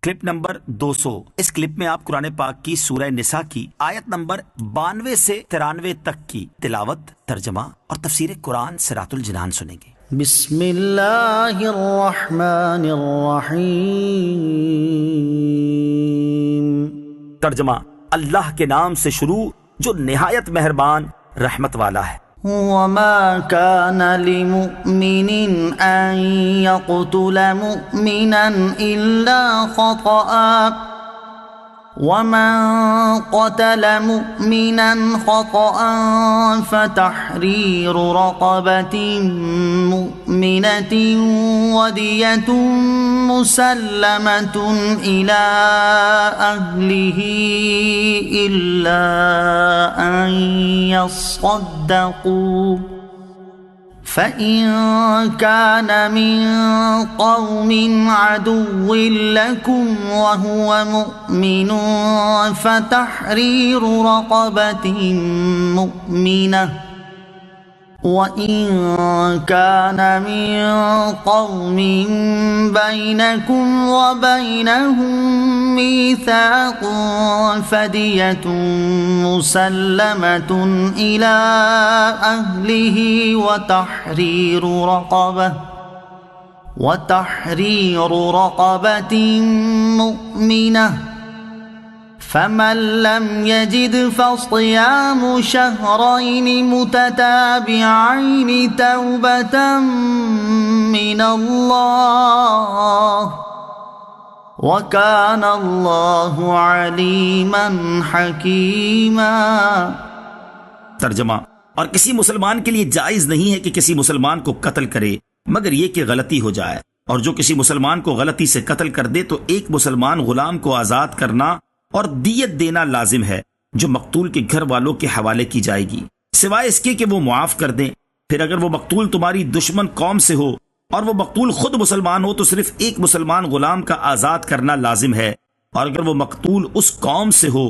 Clip number 200۔ اس clip میں آپ قرآن پاک کی سورہ نساء کی آیت نمبر 92 سے 93 تک کی تلاوت، ترجمہ اور تفسیر قرآن صراط الجنان سنیں گے۔ بسم اللہ الرحمن الرحیم۔ ترجمہ: اللہ کے نام سے شروع جو نہایت مہربان رحمت والا ہے۔ وما كان لمؤمن أن يقتل مؤمنا إلا خطأ ومن قتل مؤمنا خطأ فتحرير رقبة مؤمنة ودية مسلمة إلى أهله إلا أن يصدقوا فإن كان من قوم عدو لكم وهو مؤمن فتحرير رقبة مؤمنة وَإِن كَانَ مِن قَوْمٍ بَيْنَكُمْ وَبَيْنَهُم مِّيثَاقٌ فَدِيَةٌ مُّسَلَّمَةٌ إِلَىٰ أَهْلِهِ وَتَحْرِيرُ رَقَبَةٍ مُّؤْمِنَةٍ فمن لم يجد فصيام شهرين متتابعين توبة من الله وكان الله عليما حكيما۔ ترجمہ: اور کسی مسلمان کے لیے جائز نہیں ہے کہ کسی مسلمان کو قتل کرے مگر یہ کہ غلطی ہو جائے، اور جو کسی مسلمان کو غلطی سے قتل کر دے تو ایک مسلمان غلام کو آزاد کرنا اور دیت دینا لازم ہے جو مقتول کے گھر والوں کے حوالے کی جائے گی، سوائے اس کے کہ وہ معاف کر دیں۔ پھر اگر وہ مقتول تمہاری دشمن قوم سے ہو اور وہ مقتول خود مسلمان ہو تو صرف ایک مسلمان غلام کا آزاد کرنا لازم ہے، اور اگر وہ مقتول اس قوم سے ہو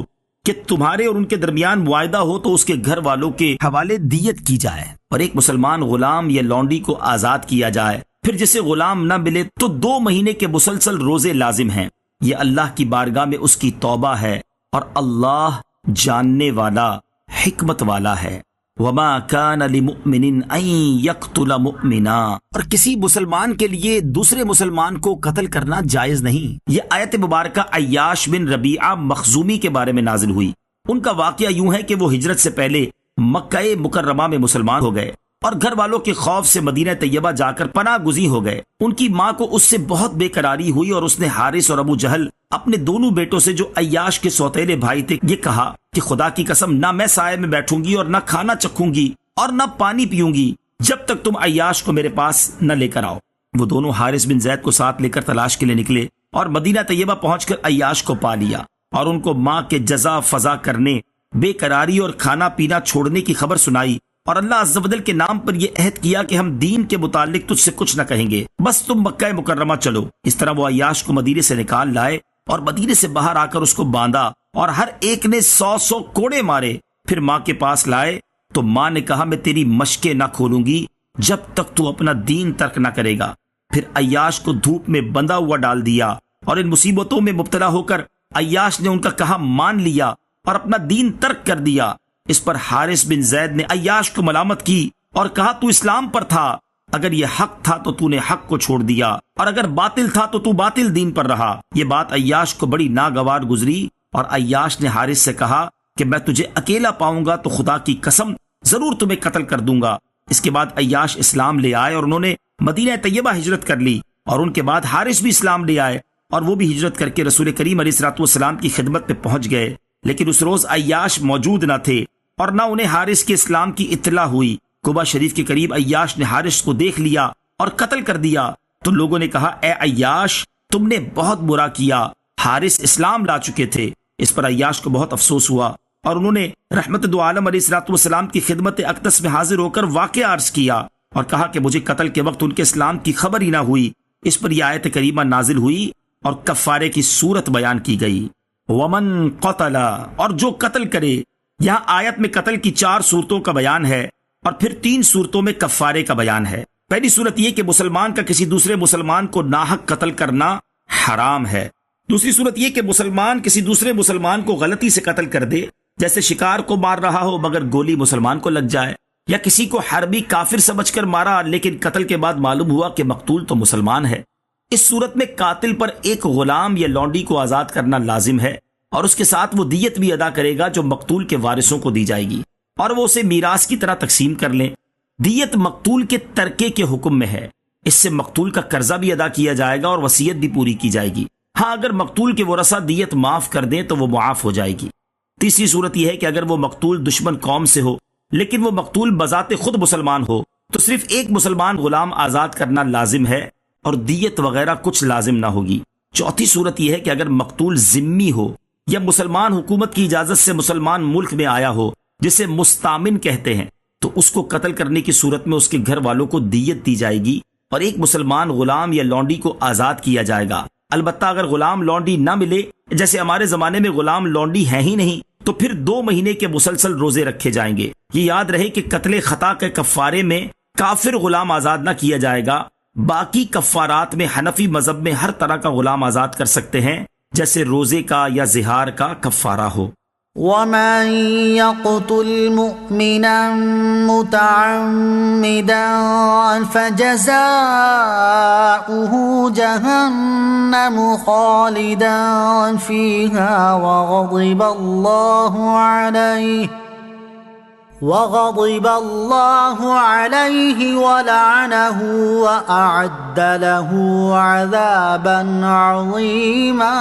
کہ تمہارے اور ان کے درمیان معاہدہ ہو تو اس کے گھر والوں کے حوالے دیت کی جائے، اور ایک مسلمان غلام یا لونڈی کو آزاد کیا جائے۔ پھر جسے غلام نہ ملے تو 2 مہینے کے مسلسل روزے لازم ہیں۔ یہ اللہ کی بارگاہ میں اس کی توبہ ہے، اور اللہ جاننے والا حکمت والا ہے۔ وما كان لمؤمن ان يقتل مؤمنا، اور کسی مسلمان کے لیے دوسرے مسلمان کو قتل کرنا جائز نہیں۔ یہ آیت مبارکہ عیاش بن ربیعہ مخزومی کے بارے میں نازل ہوئی۔ ان کا واقعہ یوں ہے کہ وہ ہجرت سے پہلے مکہ مکرمہ میں مسلمان ہو گئے اور گھر والوں کے خوف سے مدینہ طیبہ جا کر پناہ گزین ہو گئے۔ ان کی ماں کو اس سے بہت بے قراری ہوئی اور اس نے حارث اور ابو جہل اپنے دونوں بیٹوں سے جو عیاش کے سوتیلے بھائی تھے یہ کہا کہ خدا کی قسم نہ میں سائے میں بیٹھوں گی اور نہ کھانا چکھوں گی اور نہ پانی پیوں گی جب تک تم عیاش کو میرے پاس نہ لے کر آؤ۔ وہ دونوں حارث بن زید کو ساتھ لے کر تلاش کے لیے نکلے اور مدینہ طیبہ پہنچ کر عیاش کو پا لیا اور ان کو ماں کے جزا فضا کرنے، بے قراری اور کھانا پینا چھوڑنے کی خبر سنائی، اور اللہ عز و جل کے نام پر یہ عہد کیا کہ ہم دین کے متعلق تجھ سے کچھ نہ کہیں گے، بس تم مکہ مکرمہ چلو۔ اس طرح وہ عیاش کو مدینے سے نکال لائے اور مدینے سے باہر آ کر اس کو باندھا اور ہر ایک نے 100 کوڑے مارے۔ پھر ماں کے پاس لائے تو ماں نے کہا میں تیری مشقیں نہ کھولوں گی جب تک تو اپنا دین ترک نہ کرے گا۔ پھر عیاش کو دھوپ میں بندھا ہوا ڈال دیا، اور ان مصیبتوں میں مبتلا ہو کر عیاش نے ان کا کہا مان لیا اور اپنا دین ترک کر دیا۔ اس پر حارث بن زید نے عیاش کو ملامت کی اور کہا تو اسلام پر تھا، اگر یہ حق تھا تو نے حق کو چھوڑ دیا، اور اگر باطل تھا تو باطل دین پر رہا۔ یہ بات عیاش کو بڑی ناگوار گزری، اور عیاش نے حارث سے کہا کہ میں تجھے اکیلا پاؤں گا تو خدا کی قسم ضرور تمہیں قتل کر دوں گا۔ اس کے بعد عیاش اسلام لے آئے اور انہوں نے مدینہ طیبہ ہجرت کر لی، اور ان کے بعد حارث بھی اسلام لے آئے اور وہ بھی ہجرت کر کے رسول کریم علیہ الصلوۃ والسلام کی خدمت میں پہنچ گئے۔ لیکن اس روز عیاش موجود نہ تھے اور نہ انہیں حارث کے اسلام کی اطلاع ہوئی۔ قبا شریف کے قریب عیاش نے حارث کو دیکھ لیا اور قتل کر دیا تو لوگوں نے کہا اے عیاش تم نے بہت برا کیا، حارث اسلام لا چکے تھے۔ اس پر عیاش کو بہت افسوس ہوا اور انہوں نے رحمت دو عالم علیہ الصلوۃ والسلام کی خدمت اقدس میں حاضر ہو کر واقعہ عرض کیا اور کہا کہ مجھے قتل کے وقت ان کے اسلام کی خبر ہی نہ ہوئی۔ اس پر یہ آیت کریمہ نازل ہوئی اور کفارے کی صورت بیان کی گئی۔ ومن قتل، اور جو قتل کرے۔ یہاں آیت میں قتل کی 4 صورتوں کا بیان ہے اور پھر 3 صورتوں میں کفارے کا بیان ہے۔ پہلی صورت یہ کہ مسلمان کا کسی دوسرے مسلمان کو ناحق قتل کرنا حرام ہے۔ دوسری صورت یہ کہ مسلمان کسی دوسرے مسلمان کو غلطی سے قتل کر دے، جیسے شکار کو مار رہا ہو مگر گولی مسلمان کو لگ جائے، یا کسی کو حربی کافر سمجھ کر مارا لیکن قتل کے بعد معلوم ہوا کہ مقتول تو مسلمان ہے۔ اس صورت میں قاتل پر ایک غلام یا لونڈی کو آزاد کرنا لازم ہے، اور اس کے ساتھ وہ دیت بھی ادا کرے گا جو مقتول کے وارثوں کو دی جائے گی، اور وہ اسے میراث کی طرح تقسیم کر لیں۔ دیت مقتول کے ترکے کے حکم میں ہے، اس سے مقتول کا قرضہ بھی ادا کیا جائے گا اور وصیت بھی پوری کی جائے گی۔ ہاں اگر مقتول کے ورثہ دیت معاف کر دیں تو وہ معاف ہو جائے گی۔ تیسری صورت یہ ہے کہ اگر وہ مقتول دشمن قوم سے ہو لیکن وہ مقتول بذات خود مسلمان ہو تو صرف ایک مسلمان غلام آزاد کرنا لازم ہے اور دیت وغیرہ کچھ لازم نہ ہوگی۔ چوتھی صورت یہ ہے کہ اگر مقتول ذمی ہو یا مسلمان حکومت کی اجازت سے مسلمان ملک میں آیا ہو جسے مستامن کہتے ہیں، تو اس کو قتل کرنے کی صورت میں اس کے گھر والوں کو دیت دی جائے گی اور ایک مسلمان غلام یا لونڈی کو آزاد کیا جائے گا۔ البتہ اگر غلام لونڈی نہ ملے، جیسے ہمارے زمانے میں غلام لونڈی ہیں ہی نہیں، تو پھر 2 مہینے کے مسلسل روزے رکھے جائیں گے۔ یہ یاد رہے کہ قتل خطا کے کفارے میں کافر غلام آزاد نہ کیا جائے گا، باقی کفارات میں حنفی مذہب میں ہر طرح کا غلام آزاد کر سکتے ہیں، جیسے روزے کا یا زہار کا کفارہ ہو۔ وَمَن يَقْتُلْ مُؤْمِنًا مُتَعَمِّدًا فَجَزَاؤُهُ جَهَنَّمُ خَالِدًا فِيهَا وَغَضِبَ اللَّهُ عَلَيْهِ وَلَعَنَهُ وَأَعَدَّ لَهُ عَذَابًا عَظِيمًا۔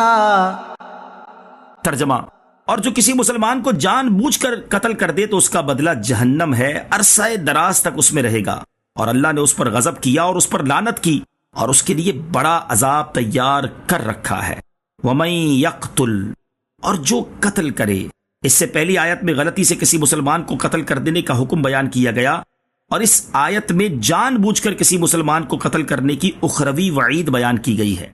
ترجمہ: اور جو کسی مسلمان کو جان بوجھ کر قتل کر دے تو اس کا بدلہ جہنم ہے، عرصہ دراز تک اس میں رہے گا، اور اللہ نے اس پر غضب کیا اور اس پر لعنت کی اور اس کے لیے بڑا عذاب تیار کر رکھا ہے۔ وَمَن يَقْتُلْ، اور جو قتل کرے۔ اس سے پہلی آیت میں غلطی سے کسی مسلمان کو قتل کر دینے کا حکم بیان کیا گیا، اور اس آیت میں جان بوجھ کر کسی مسلمان کو قتل کرنے کی اخروی وعید بیان کی گئی ہے۔